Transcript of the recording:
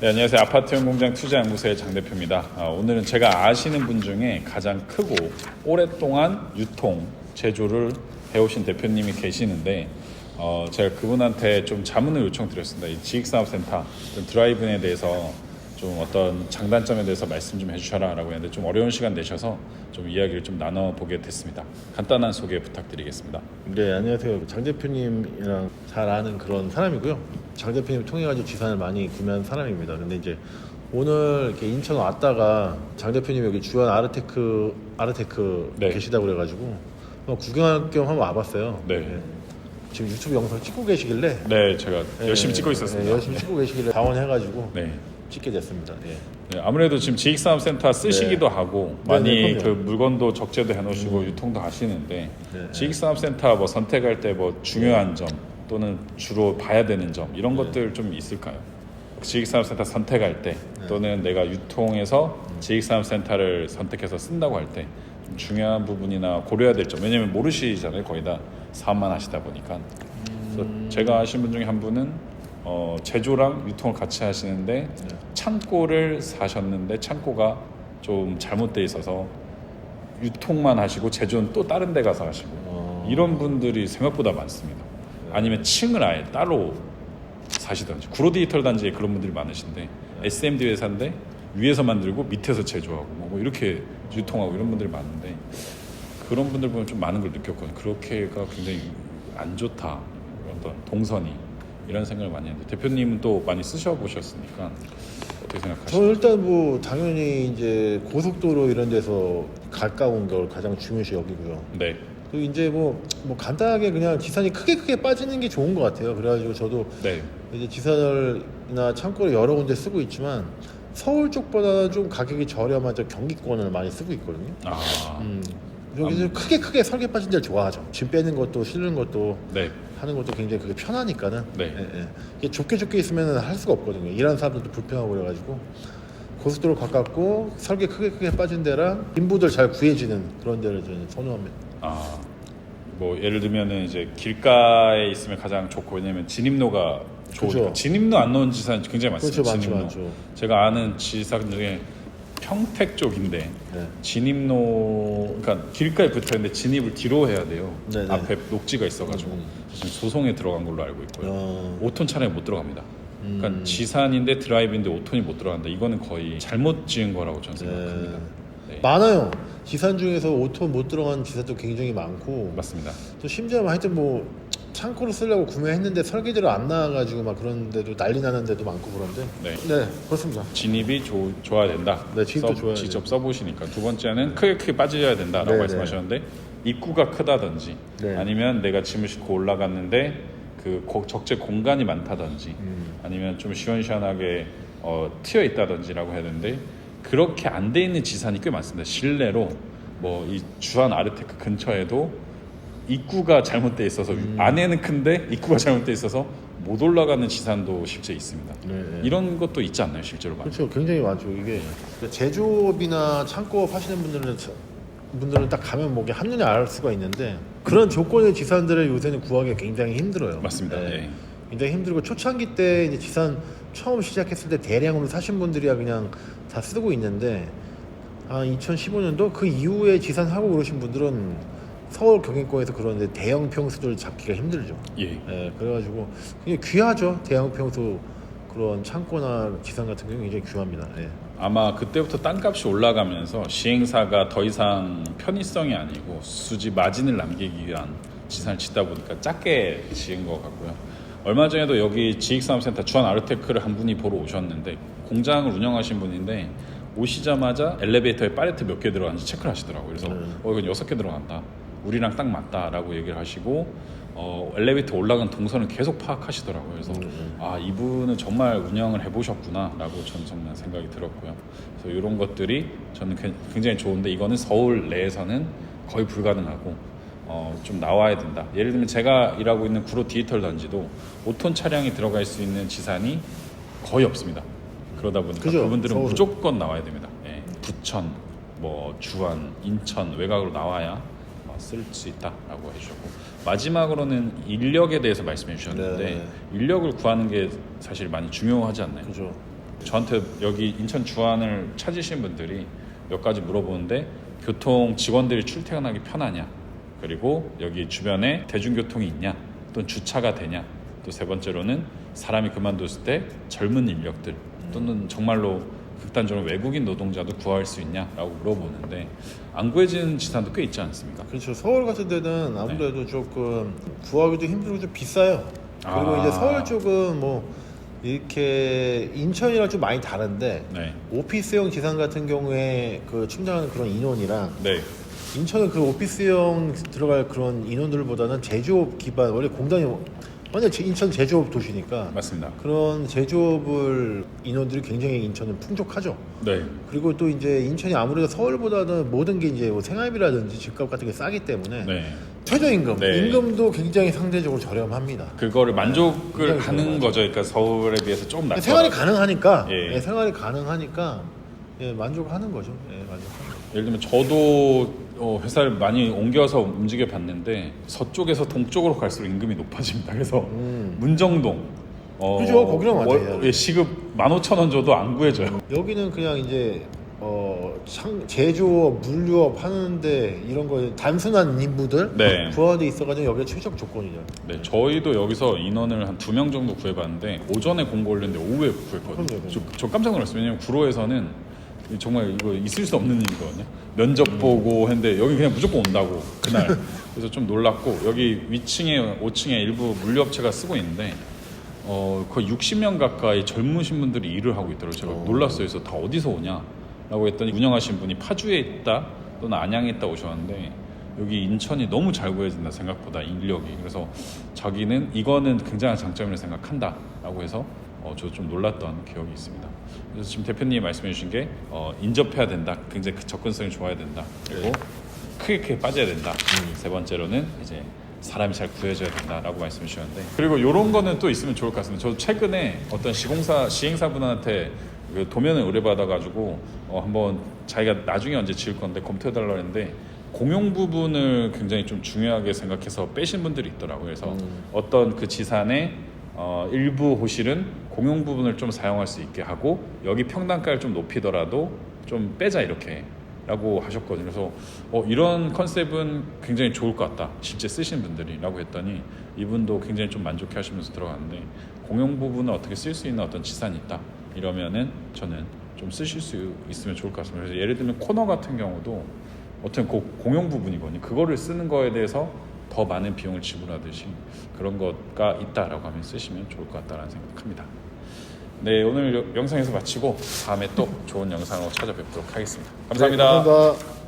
네, 안녕하세요. 아파트연공장 투자연구소의 장 대표입니다. 오늘은 제가 아시는 분 중에 가장 크고 오랫동안 유통, 제조를 해오신 대표님이 계시는데 제가 그분한테 좀 자문을 요청드렸습니다. 이 지익사업센터 드라이브인에 대해서 좀 어떤 장단점에 대해서 말씀 좀 해주셔라 라고 했는데 좀 어려운 시간 내셔서 좀 이야기를 좀 나눠보게 됐습니다. 간단한 소개 부탁드리겠습니다. 네, 안녕하세요. 장 대표님이랑 잘 아는 그런 사람이고요. 장 대표님 통해가지고 지산을 많이 구매한 사람입니다. 근데 이제 오늘 이렇게 인천 왔다가 장 대표님 여기 주한 아르테크 네. 계시다고 그래가지고 구경할 겸 한번 와봤어요. 네. 지금 유튜브 영상 찍고 계시길래 네, 제가 열심히 찍고 있었습니다. 열심히 찍고 계시길래 자원해가지고 네. 찍게 됐습니다. 예. 네, 아무래도 지금 지익사업센터 쓰시기도 하고 많이 네, 그 물건도 적재도 해놓으시고 유통도 하시는데 네. 지익사업센터 뭐 선택할 때 뭐 중요한 점 또는 주로 봐야 되는 점 이런 것들 좀 있을까요? 지익사업센터 선택할 때 또는 내가 유통해서 지익사업센터를 선택해서 쓴다고 할 때 좀 중요한 부분이나 고려해야 될 점, 왜냐면 모르시잖아요. 거의 다 사업만 하시다 보니까. 그래서 제가 아신 분 중에 한 분은 제조랑 유통을 같이 하시는데 창고를 사셨는데 창고가 좀 잘못돼 있어서 유통만 하시고 제조는 또 다른 데 가서 하시고 이런 분들이 생각보다 많습니다. 아니면 층을 아예 따로 사시든지 구로 디지털 단지에 그런 분들이 많으신데 SMD 회사인데 위에서 만들고 밑에서 제조하고 뭐 이렇게 유통하고 이런 분들이 많은데 그런 분들 보면 좀 많은 걸 느꼈거든요. 그렇게가 굉장히 안 좋다. 어떤 동선이 이런 생각을 많이 했는데 대표님은 또 많이 쓰셔보셨으니까 어떻게 생각하시나요? 저 일단 뭐 당연히 이제 고속도로 이런 데서 가까운 걸 가장 중요시 여기고요. 네. 그리고 이제 뭐 간단하게 그냥 지산이 크게 빠지는 게 좋은 것 같아요. 그래가지고 저도 네. 이제 지산을이나 창고를 여러 군데 쓰고 있지만 서울 쪽보다 좀 가격이 저렴한 저 경기권을 많이 쓰고 있거든요. 여기서 크게 설계 빠진 데를 좋아하죠. 짐 빼는 것도 실는 것도 네. 하는 것도 굉장히 그게 편하니까는. 네. 이게 좁게 있으면 할 수가 없거든요. 일하는 사람들도 불편하고 그래가지고 고속도로 가깝고 설계 크게 빠진 데랑 인부들 잘 구해지는 그런 데를 저는 선호합니다. 뭐 예를 들면은 이제 길가에 있으면 가장 좋고 왜냐면 진입로가 좋으니까 그렇죠. 진입로 안 넣은 지산 굉장히 많습니다. 그렇죠, 진입로. 많죠. 제가 아는 지산 중에 평택 쪽인데 네. 진입로 그러니까 길가에 붙어 있는데 진입을 뒤로 해야 돼요. 네네. 앞에 녹지가 있어가지고 지금 소송에 들어간 걸로 알고 있고요. 5톤 차량이 못 들어갑니다. 그러니까 지산인데 드라이브인데 5톤이 못 들어간다. 이거는 거의 잘못 지은 거라고 저는 생각합니다. 네. 많아요. 지산 중에서 5톤 못 들어간 지산도 굉장히 많고. 맞습니다. 또 심지어 하여튼 뭐 창고로 쓰려고 구매했는데 설계대로 안 나와가지고 막 그런 데도 난리 나는 데도 많고 그런데. 네. 그렇습니다. 진입이 좋아야 된다. 네, 진입도 좋아야 직접 써보시니까. 두 번째는 크게 빠져야 된다라고 네, 말씀하셨는데 입구가 크다든지 네. 아니면 내가 짐을 싣고 올라갔는데 그 적재 공간이 많다든지 아니면 좀 시원시원하게 트여 있다든지라고 해야 되는데 그렇게 안 돼 있는 지산이 꽤 많습니다. 실내로 뭐 이 주한 아르테크 근처에도 입구가 잘못돼 있어서 안에는 큰데 입구가 잘못돼 있어서 못 올라가는 지산도 실제 있습니다. 네. 이런 것도 있지 않나요, 실제로 많이? 그렇죠. 굉장히 많죠. 이게 제조업이나 창고업 하시는 분들은 딱 가면 뭐 한눈에 알 수가 있는데 그런 조건의 지산들을 요새는 구하기가 굉장히 힘들어요. 맞습니다. 네. 예. 굉장히 힘들고 초창기 때 이제 지산 처음 시작했을 때 대량으로 사신 분들이야 그냥 다 쓰고 있는데 2015년도 그 이후에 지산하고 그러신 분들은 서울 경기권에서 그러는데 대형 평수들 잡기가 힘들죠. 예. 그래가지고 굉장히 귀하죠. 대형 평수 그런 창고나 지산 같은 경우는 굉장히 귀합니다. 예. 아마 그때부터 땅값이 올라가면서 시행사가 더 이상 편의성이 아니고 수지 마진을 남기기 위한 지산을 짓다 보니까 작게 지은 것 같고요. 얼마 전에도 여기 지익사업센터 주한 아르테크를 한 분이 보러 오셨는데 공장을 운영하신 분인데 오시자마자 엘리베이터에 팔레트 몇 개 들어가는지 체크를 하시더라고요. 그래서 이건 6개 들어간다. 우리랑 딱 맞다라고 얘기를 하시고 엘리베이터 올라간 동선을 계속 파악하시더라고요. 그래서 이분은 정말 운영을 해보셨구나라고 저는 정말 생각이 들었고요. 그래서 이런 것들이 저는 굉장히 좋은데 이거는 서울 내에서는 거의 불가능하고 좀 나와야 된다. 예를 들면 제가 일하고 있는 구로 디지털 단지도 5톤 차량이 들어갈 수 있는 지산이 거의 없습니다. 그러다 보니까 그죠? 그분들은 서울은. 무조건 나와야 됩니다. 예. 부천, 뭐 주안, 인천 외곽으로 나와야 쓸 수 있다라고 해주셨고 마지막으로는 인력에 대해서 말씀해 주셨는데 네. 인력을 구하는 게 사실 많이 중요하지 않나요? 그죠. 저한테 여기 인천 주안을 찾으신 분들이 몇 가지 물어보는데 교통 직원들이 출퇴근하기 편하냐, 그리고 여기 주변에 대중교통이 있냐, 또는 주차가 되냐, 또 세 번째로는 사람이 그만뒀을 때 젊은 인력들 또는 정말로 극단적으로 외국인 노동자도 구할 수 있냐라고 물어보는데 안 구해지는 지산도 꽤 있지 않습니까? 그렇죠. 서울 같은 데는 아무래도 조금 구하기도 힘들고 좀 비싸요. 그리고 이제 서울 쪽은 뭐 이렇게 인천이랑 좀 많이 다른데 네. 오피스형 지산 같은 경우에 그 충당하는 그런 인원이랑 네. 인천은 그 오피스형 들어갈 그런 인원들보다는 제조업 기반, 원래 공단이 완전 인천 제조업 도시니까 맞습니다. 그런 제조업을 인원들이 굉장히 인천은 풍족하죠. 네. 그리고 또 이제 인천이 아무래도 서울보다는 모든 게 이제 뭐 생활비라든지 집값 같은 게 싸기 때문에 네. 최저임금, 네. 임금도 굉장히 상대적으로 저렴합니다. 그거를 만족을 굉장히 하는 저렴하죠. 거죠. 그러니까 서울에 비해서 조금 낮죠. 생활이 가능하니까, 예. 예, 생활이 가능하니까 예, 만족하는 거죠. 예, 만족하는 거죠. 예를 들면 저도 회사를 많이 옮겨서 움직여 봤는데 서쪽에서 동쪽으로 갈수록 임금이 높아집니다. 그래서 문정동 그죠, 거기랑 맞아요. 시급 15,000원 줘도 안 구해져요. 여기는 그냥 이제 제조업, 물류업 하는데 이런 거 단순한 인부들 네. 부하돼 있어가지고 여기가 최적 조건이죠. 네, 저희도 여기서 인원을 한 2명 정도 구해봤는데 오전에 공고 올렸는데 오후에 구했거든요. 그럼요. 저 깜짝 놀랐어요. 왜냐면 구로에서는 정말 이거 있을 수 없는 일이거든요. 면접 보고 했는데 여기 그냥 무조건 온다고 그날. 그래서 좀 놀랐고 여기 위층에 5층에 일부 물류업체가 쓰고 있는데 거의 60명 가까이 젊으신 분들이 일을 하고 있더라고요. 제가 놀랐어요. 그래서 다 어디서 오냐라고 했더니 운영하신 분이 파주에 있다 또는 안양에 있다 오셨는데 여기 인천이 너무 잘 구해진다 생각보다 인력이. 그래서 자기는 이거는 굉장한 장점이라고 생각한다라고 해서 저도 좀 놀랐던 기억이 있습니다. 그래서 지금 대표님이 말씀해 주신 게 인접해야 된다. 굉장히 그 접근성이 좋아야 된다. 그리고 크게 빠져야 된다. 세 번째로는 이제 사람이 잘 구해져야 된다라고 말씀해 주셨는데 그리고 이런 거는 또 있으면 좋을 것 같습니다. 저도 최근에 어떤 시행사분한테 그 도면을 의뢰받아가지고 한번 자기가 나중에 언제 지을 건데 검토해달라고 했는데 공용 부분을 굉장히 좀 중요하게 생각해서 빼신 분들이 있더라고요. 그래서 어떤 그 지산의 일부 호실은 공용 부분을 좀 사용할 수 있게 하고 여기 평당가를 좀 높이더라도 좀 빼자 이렇게 라고 하셨거든요. 그래서 이런 컨셉은 굉장히 좋을 것 같다. 실제 쓰신 분들이 라고 했더니 이분도 굉장히 좀 만족해 하시면서 들어갔는데 공용 부분을 어떻게 쓸 수 있는 어떤 지산이 있다. 이러면은 저는 좀 쓰실 수 있으면 좋을 것 같습니다. 그래서 예를 들면 코너 같은 경우도 어떤 공용 부분이거든요. 그거를 쓰는 거에 대해서 더 많은 비용을 지불하듯이 그런 거가 있다라고 하면 쓰시면 좋을 것 같다라는 생각합니다. 네, 오늘 영상에서 마치고 다음에 또 좋은 영상으로 찾아뵙도록 하겠습니다. 감사합니다. 네, 감사합니다.